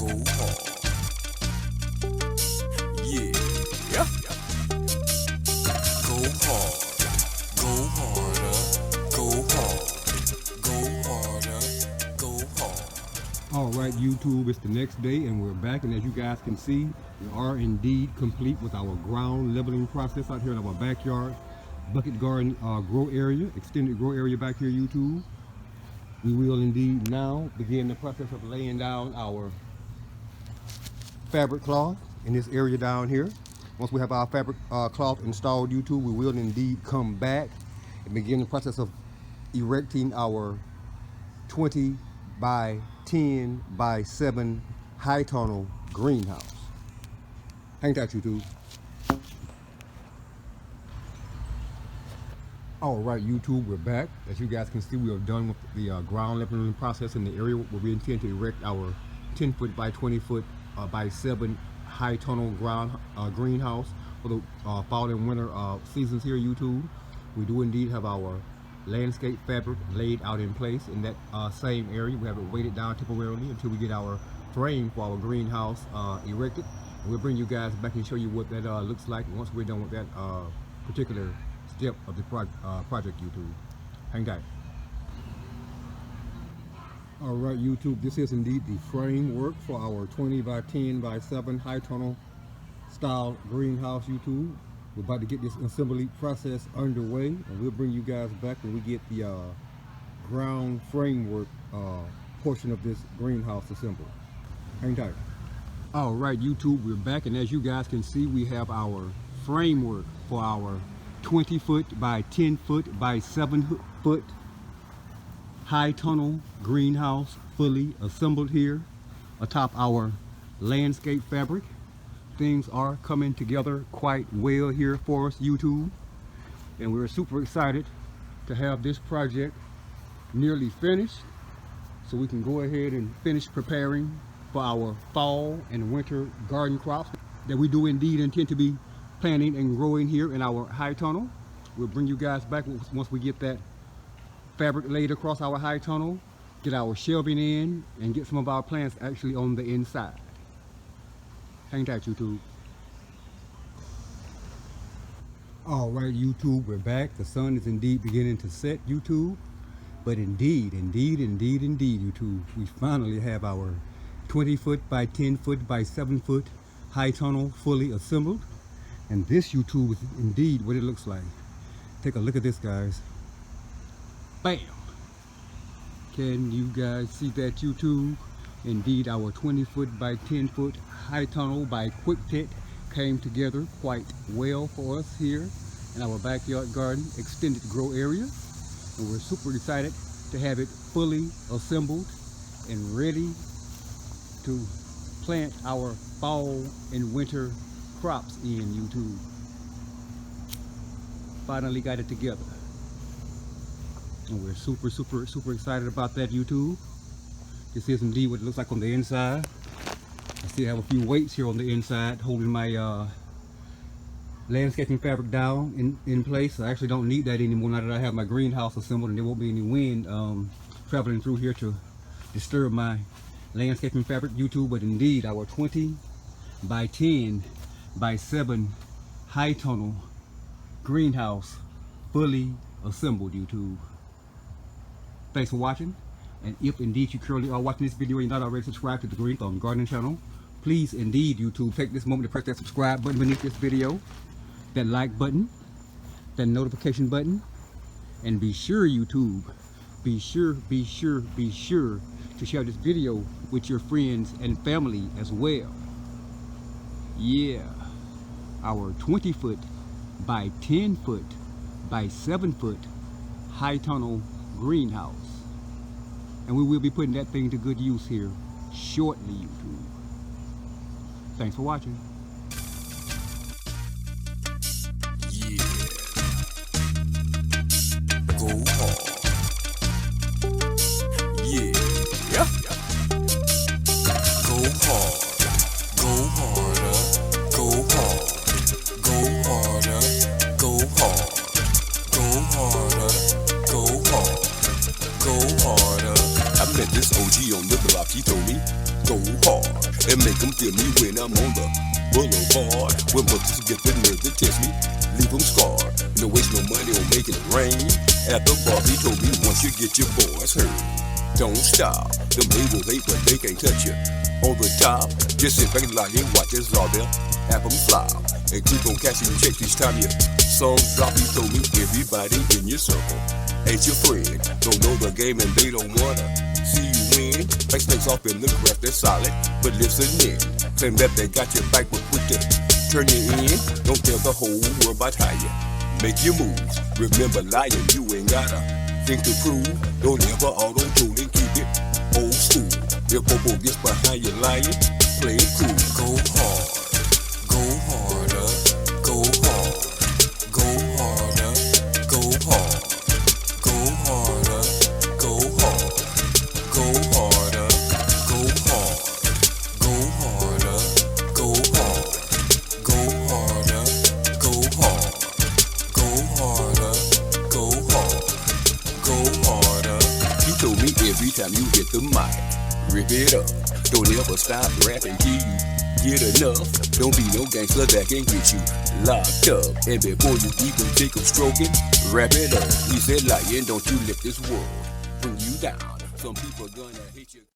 go hard. Yeah, yeah. Go hard, go harder, go hard, go harder, go hard. All right, YouTube, it's the next day and we're back, and as you guys can see, we are indeed complete with our ground leveling process out here in our backyard bucket garden grow area, extended grow area back here, YouTube. We will indeed now begin the process of laying down our fabric cloth in this area down here. Once we have our fabric cloth installed, YouTube, we will indeed come back and begin the process of erecting our 20 by 10 by 7 high tunnel greenhouse. Hang tight, YouTube. All right, YouTube, we're back. As you guys can see, we are done with the ground leveling process in the area where we intend to erect our 10 foot by 20 foot by 7 high tunnel ground greenhouse for the fall and winter seasons here, YouTube. We do indeed have our landscape fabric laid out in place in that same area. We have it weighted down temporarily until we get our frame for our greenhouse erected. And we'll bring you guys back and show you what that looks like once we're done with that particular step of the project, YouTube. Hang tight. All right, YouTube, this is indeed the framework for our 20 by 10 by 7 high tunnel style greenhouse, YouTube. We're about to get this assembly process underway, and we'll bring you guys back when we get the ground framework portion of this greenhouse assembled. Hang tight. All right, YouTube, we're back, and as you guys can see, we have our framework for our 20 foot by 10 foot by 7 foot high tunnel greenhouse fully assembled here atop our landscape fabric. Things are coming together quite well here for us, YouTube, and we're super excited to have this project nearly finished so we can go ahead and finish preparing for our fall and winter garden crops that we do indeed intend to be planting and growing here in our high tunnel. We'll bring you guys back once we get that fabric laid across our high tunnel, get our shelving in, and get some of our plants actually on the inside. Hang tight, YouTube. All right, YouTube, we're back. The sun is indeed beginning to set, YouTube. But indeed, YouTube, we finally have our 20 foot by 10 foot by 7 foot high tunnel fully assembled. And this, YouTube, is indeed what it looks like. Take a look at this, guys. Bam! Can you guys see that, YouTube? Indeed, our 20 foot by 10 foot high tunnel by Quictent came together quite well for us here in our backyard garden extended grow area. And we're super excited to have it fully assembled and ready to plant our fall and winter crops in, YouTube. Finally got it together. And we're super excited about that, YouTube. This is indeed what it looks like on the inside. I still have a few weights here on the inside holding my landscaping fabric down in place. I actually don't need that anymore now that I have my greenhouse assembled, and there won't be any wind traveling through here to disturb my landscaping fabric, YouTube. But indeed, our 20 by 10 by 7 high tunnel greenhouse fully assembled, YouTube. Thanks for watching. And if indeed you currently are watching this video and you're not already subscribed to the Green Thumb Gardening channel, please indeed, YouTube, take this moment to press that subscribe button beneath this video, that like button, that notification button, and be sure, YouTube, be sure to share this video with your friends and family as well. Yeah, our 20 foot by 10 foot by 7 foot high tunnel greenhouse. And we will be putting that thing to good use here shortly, YouTube. Thanks for watching. Yeah. Go hard. Yeah. Yeah. Go hard. Go harder. Go hard. Go harder. Go hard. Go harder. Go hard. Go harder. I met this OG on Lip Rock. He told me go hard and make them feel me when I'm on the boulevard. When mothers get the nerve to test me, leave them scarred. No waste no money on making it rain. At the bar, he told me once you get your boys hurt, don't stop. Them labels hate, but they can't touch you. On the top, just sit back and lie and watch us all there. Have them fly and keep on catching checks each time your song drop. He told me everybody in your circle ain't your friend. Don't know the game and they don't wanna see you win. Like snakes off in the grass, they're solid, but listen in. Claim that they got your back, but quick to turn you in. Don't tell the whole world about how you make your moves. Remember lying, you ain't gotta think to prove. Don't ever auto-tune and keep it old school. If Bobo gets behind you lying, play it cool. Go hard, go harder, go hard, go harder, go hard, go harder, go hard, go harder, go hard, go harder, go hard, go harder, go hard, go harder, go hard, go harder. He told me every time you hit the mic, rip it up. Don't ever stop rapping till you get enough. Don't be no gangster that can get you locked up. And before you even take a stroking, wrap it up. He said, lying, don't you let this world bring you down. Some people gonna hate you.